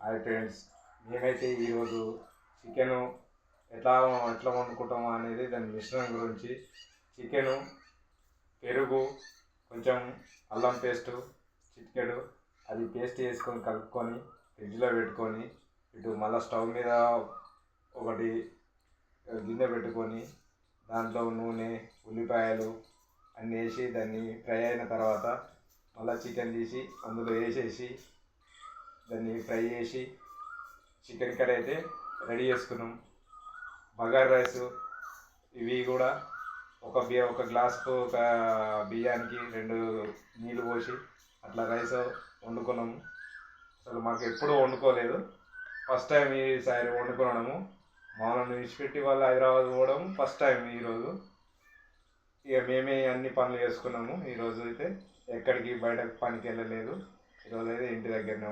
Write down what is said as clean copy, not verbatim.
Hi friends, మేమైతే ఈరోజు chicken ఎట్లా ఎట్లా వండుకుంటాము అనేది దాని మిశ్రమం గురించి చికెను, పెరుగు, కొంచెం అల్లం పేస్టు చిటికెడు అది పేస్ట్ చేసుకొని కలుపుకొని ఫ్రిడ్జ్లో పెట్టుకొని ఇటు మళ్ళీ స్టవ్ మీద ఒకటి గిన్నె పెట్టుకొని దాంట్లో నూనె, ఉల్లిపాయలు అన్నీ వేసి దాన్ని ఫ్రై అయిన తర్వాత మళ్ళీ చికెన్ తీసి అందులో వేసేసి దాన్ని ఫ్రై చేసి చికెన్ కర్రీ అయితే రెడీ చేసుకున్నాం. బగారా రైస్ ఇవి కూడా ఒక గ్లాస్కు ఒక బియ్యానికి 2 నీళ్ళు పోసి అట్లా రైస్ వండుకున్నాము. అసలు మాకు ఎప్పుడూ వండుకోలేదు, ఫస్ట్ టైం ఈసారి వండుకోవడము. మామూలు విడిచిపెట్టి వాళ్ళు హైదరాబాద్ పోవడం ఫస్ట్ టైం ఈరోజు. ఇక మేమే అన్ని పనులు చేసుకున్నాము. ఈరోజు అయితే ఎక్కడికి బయటకు పనికి వెళ్ళలేదు. ఈరోజు అయితే ఇంటి దగ్గరనే